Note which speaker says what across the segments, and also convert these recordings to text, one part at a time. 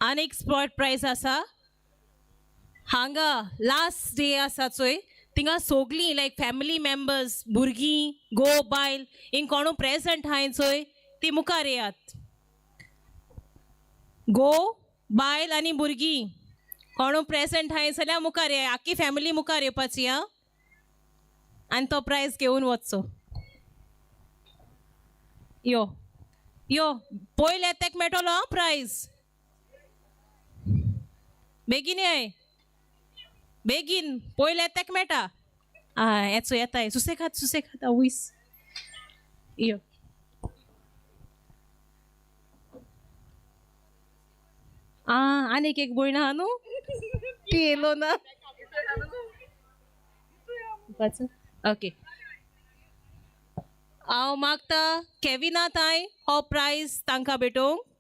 Speaker 1: आनीक spot price आसा हांगा लास्ट डे आसा चोय थिंगा सोगलीं लायक फॅमिली मेंबर्स भुरगीं गो बायल हिंग कोणू प्रेझंट हाय चोय ती मुखार येयात गो बायल आनी भुरगीं कोणू प्रेझंट हाय जाल्यार मुखार येया आख्खी फॅमिली मुखार येवपाची हा आनी तो प्राइज घेवन वचचो यो यो पयले तेक मेळटलो हा प्राइज बेगीन येय बेगीन पयले तेक मेळटा येचो येताय सुसेखात आवयस यो आनीक एक भयण आहा न्हू ती येयलो ना ओके हांव मागता केविना ताई हो प्राइज तांकां भेटोवंक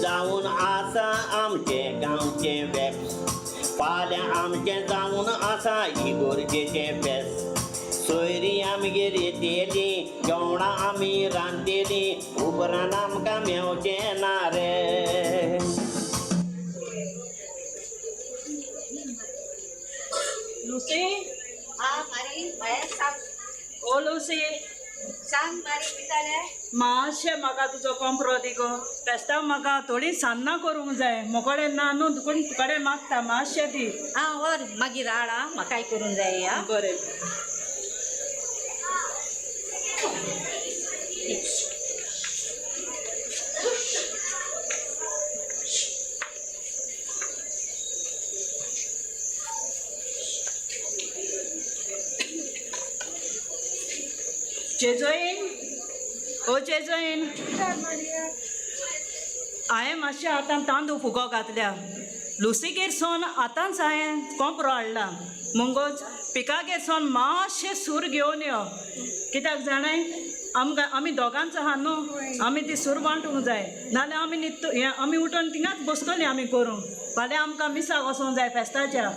Speaker 2: जाऊन आसा आमचे गांवचे वेप्स फाल्यां आमचे जाऊन आसा इगोर्जेचे फेस्त सोयरी आमगेर येतेली जेवणां आमी रांदतेली उपरांत आमकां मेवचें ना रे
Speaker 3: लुसी
Speaker 4: मारी सांग
Speaker 3: ओ लुसी
Speaker 4: मारी पिताले
Speaker 3: मातशें म्हाका तुजो कॉम्प्रो दी गो फेस्ताक म्हाका थोडी सान्नां करूंक जाय मोकळे ना न्हू कोण तुकडे मागता मातशें दी
Speaker 4: वर मागीर हाड म्हाकाय करून जाय
Speaker 3: बरें जेजोईन ओ जेजोईन हांवें मातशें आतां तांदूळ फुगो घातल्या लुसीगेर सोन आतांच हांवें कोंपरो हाडला मुंगोज पिकागेर सोन मातशें सूर घेवन यो कित्याक जाणाय आमी दोगांच आहा न्हू आमी ती सूर वांटूंक जाय नाल्यार आमी न्हिद आमी उठोन थिंगाच बसतलीं आमी करूं फाल्यां आमकां मिसाक वचोंक जाय फेस्ताच्या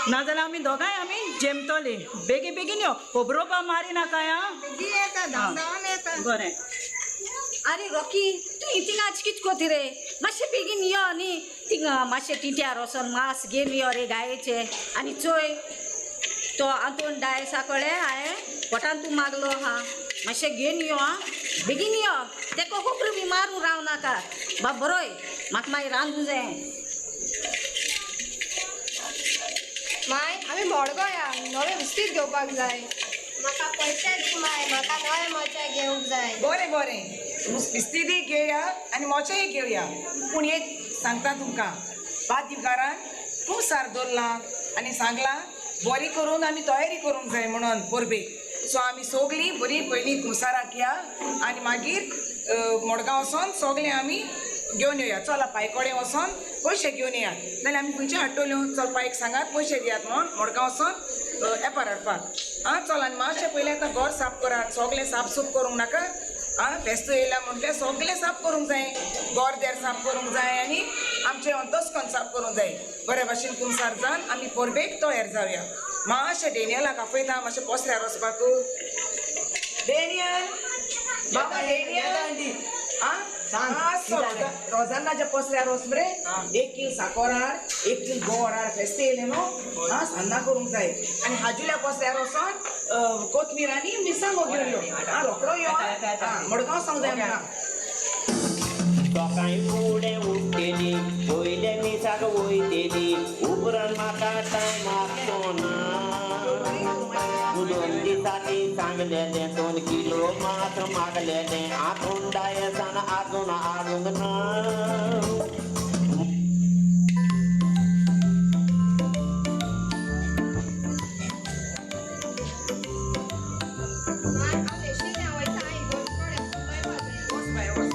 Speaker 3: नाजाल्यार आमी दोगांय आमी जेमतलीं बेगीन बेगीन यो खोबरोवपा मारी नाका बरें
Speaker 4: अरे रॉकी तूं थिंगाच कित कोती रे मातशें बेगीन यो न्ही थिंगा मातशें टिट्यार वचोन मास घेवन यो रे गायेचे आनी चोय तो आंतून डाय साकळे हांवें पोटान तूं मागलो हा मातशें घेवन यो बेगीन यो तेका खोबरो बी मारूं राव नाका बाब बरोय म्हाका मागीर रांदूं जाय
Speaker 5: माय आमी मडगोया नवे नुस्तीच घेवपाक जाय
Speaker 6: म्हाका पयशे दी माय म्हाका नवे मोचे घेवंक जाय
Speaker 7: बरें बरें नुस्तीय घेवया आनी मोचेय घेवया पूण एक सांगता तुमकां पांच दिवकारान खूब सार दवरलां आनी सांगलां बरी करून आमी तयारी करूंक जाय म्हणून परबेक सो आमी सोगलीं बरी पयलीं कुंसाराक या आनी मागीर मडगांव वचोन सगळें आमी घेवन येवया चला पायकोडे वचोन पयशे घेवन येयात नाल्यार आमी खंयचे हाडटल्यो चल पायक सांगात पयशे दियात म्हणून मडगांव वचोन एपार हाडपाक चल आनी मातशें पयलें आतां घर साफ करात सगळें साफ सूफ करूंक नाका आं फेस्त येयला म्हटल्यार सगळें साफ करूंक जाय गोर देर साफ करूंक जाय आनी आमचें अंतस्कन साफ करूंक जाय बरे भाशेन कुंसार जावन आमी परबेक तयार जावया मातशें डेनियलाक आपयता मातशें पोसऱ्यार वचपाक डेनियल बाबा डेनियल रोजान्नाच्या पोसऱ्यार वच मरे 1 किल साखर हाड 1 किल गोड हाड फेस्त येयले न्हू सान्नां करूंक जाय आनी हाजुल्या पोसऱ्यार वचोन कोथमीर आनी मिरसांगो घेवन यो रोकडो यो मडगांव सांग जाय म्हाका
Speaker 2: सकाळी फुडें उठलेली पयले मिसाक वयतेली उपरांत म्हाका टायमाक दोन दिसांनी सांगलेलें 2 किलो मात्र मागलेलें आतून डायसान आजून हाडूंक ना
Speaker 5: हांव येशिल्लें वयता इगोर्ज कडेन
Speaker 7: वच बाय वच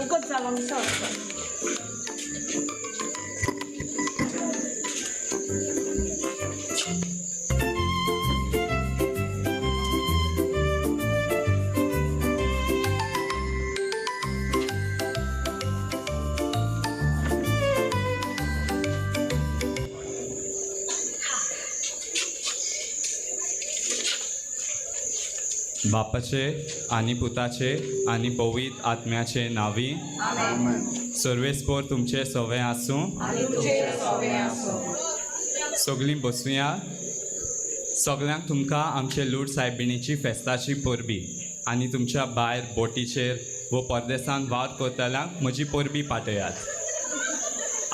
Speaker 3: उगत जालो मिसो
Speaker 8: बापाचे आनी पुताचे आनी पवित्र आत्म्याचे नावी सर्वेस्पोर तुमचे सवय आसूं सगळीं बसूया सगळ्यांक तुमकां आमचे लूट सायबिणीची फेस्ताची परबी आनी तुमच्या भायर बोटीचेर वो परदेसान वावर करतल्यांक म्हजी परबी पाठयात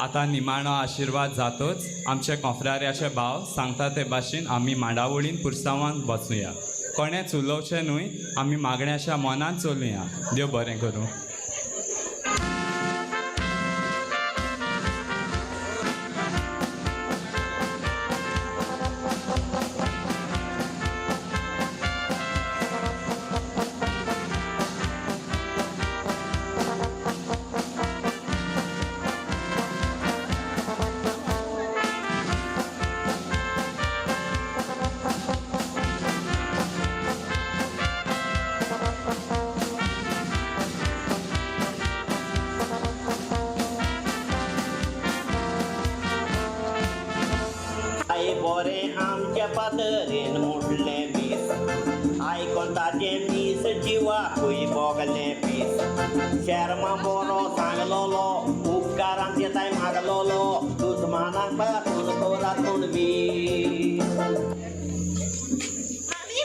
Speaker 8: आतां निमाणो आशिर्वाद जातोच आमचे कोंफराऱ्याचे भाव सांगता ते भाशेन आमी मांडावळीन पुरसांवान बसूया कोणेंच उलोवचें न्हय आमी मागण्याच्या मनान चलुया देव बरें करूं
Speaker 2: बरें आमच्या पातरेन मुडलें मीस आयकोन ताचें मीस जिवाकूय बोगलें पीस शर्मा बरो सांगलोलो उपकार आमचे ताय मागलोलो दुस्मानाक पासून कोरातून वीस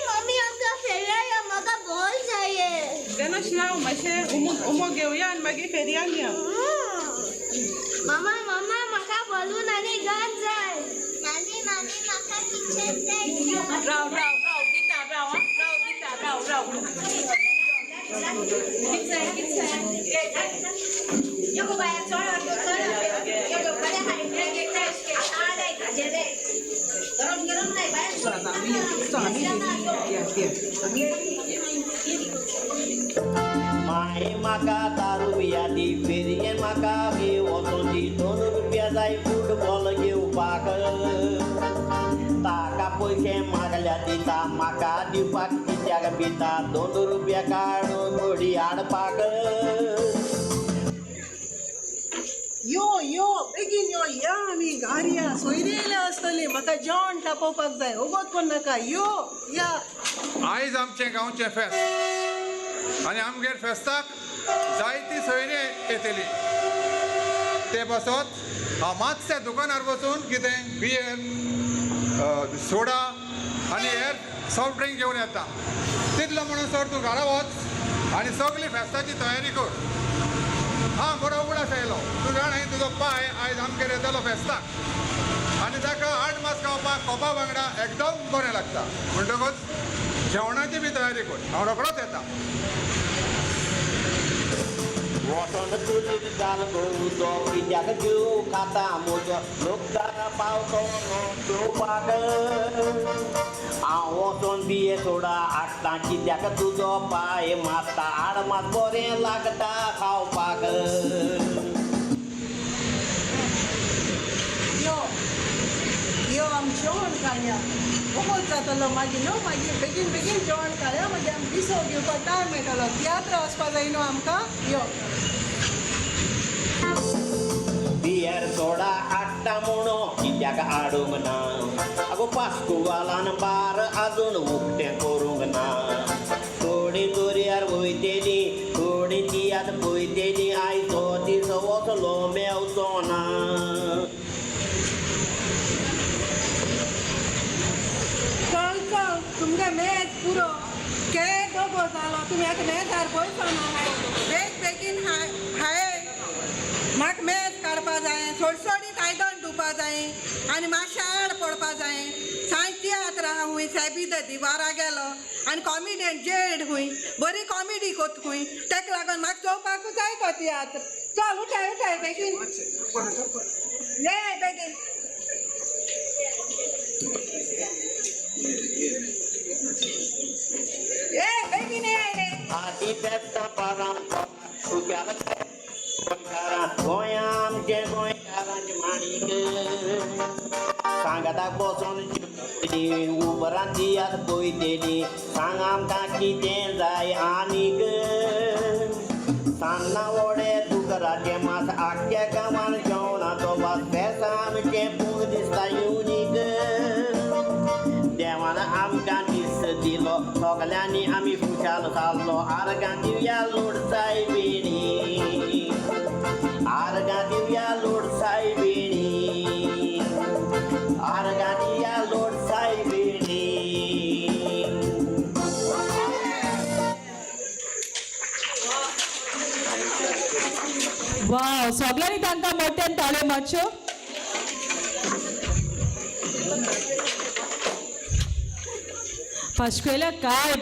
Speaker 6: मम्मी आमकां फेरया म्हाका बॉल जाय
Speaker 3: तेन्ना शिराव मातशें उमो घेवया आनी मागीर फेरयांक या
Speaker 6: मामा म्हाका बलून आनी गन जाय नानी म्हाका किचन जाय
Speaker 3: राव
Speaker 4: यो बाया चड यो बरें हाय आले खाजेले गरम गरम नाही
Speaker 2: माय म्हाका दारू बियादी फेरयेन म्हाका बी वचून दी 2 रुपया जाय फुटबॉल घेवपाक ताका पयशे मागल्या दिता म्हाका दिवपाक कित्याक भिता 2 रुपया काडून घोडी हाडपाक
Speaker 9: यो बेगीन या आमी गारया सोयरी येयले आसतली म्हाका जेवण तापोवपाक जाय उगत कोण नाका या
Speaker 10: आयज आमचें गांवचें फेस्त आनी आमगेर फेस्ताक जायती सोयरी येतली ते बसत हांव मातशे दुकानार बसून कितें बियर सोडा आनी हेर सॉफ्ट ड्रिंक घेवन येता तितलो म्हणून सर तूं घरा वच आनी सगळी फेस्ताची तयारी कर हां बरो उगडास आयलो तूं जाण हांवें तुजो पाय आयज आमगेर येतलो फेस्ताक आनी ताका 8 मास खावपाक कोपा वांगडा एकदम बरें लागता म्हणटकच जेवणाची बी तयारी कर हांव रोखडोच येता
Speaker 2: वचन चुलीर घाल गो उदक कित्याक जीव खाता म्हजो लोक दारा पावतो पेवपाक हांव वचोन बिये सोडा हाडटा कित्याक तुजो पांय मारता हाड मात बरें लागता खावपाक
Speaker 9: यो आमी जेवण काडया वगत जातलो मागीर न्हू मागीर बेगीन बेगीन जेवण काडया मागीर आमी दिसो घेवपाक टायम मेळटलो तियात्र वचपा जाय न्हू आमकां यो
Speaker 2: बियर सोडा हाडटा म्हणो कित्याक हाडूंक ना आगो पास्कुवालान बार आजून उक्तें करूंक ना थोडी दर्यार वयतेली थोडी तियात पयतेली आयचो दीस वचलो मेवचो ना
Speaker 9: चल चल तुमगे मेज पुरो केळे डबो जालो तुमी आतां मेजार बसो ना बेग बेगीन हाय म्हाका मेज काडपा जाय सोडसोडीत आयदन धुवपा जाय आनी मातशें आड पडपा जाय सांज तियात्र आहा खूंय सायबीद दिवारा गेलो आनी कॉमिडियन जेड खूंय बरी कॉमेडी कोत खूंय तेका लागून म्हाका चोवपाकूच जाय तो तियात्र चल उठाय उठाय बेगीन ये बेगीन ए बेगीन ये रे
Speaker 2: आदी बेस्ता परंपरा तुग्याक गोंया आमचे गोंयकारांचे माणिक सांगाताक बसोन उबरान तियात पयतेली सांग आमकां कितें जाय आनीक सान्नां वडे दुकराचे मास आख्या गांवान जेवणाचो वास बेस आमचे पूण दिसता युनीक देवान आमकां दीस दिलो सगल्यांनी आमी खुशाल जाल्लो आर्गां दिवया लोड सायबिणी आर्गां दिवया लोड सायबिणी आर्गां दिवया लोड सायबिणी
Speaker 1: वाव सगळ्यांनी तांकां मोठ्यान ताळयो मातश्यो फर्स्ट काय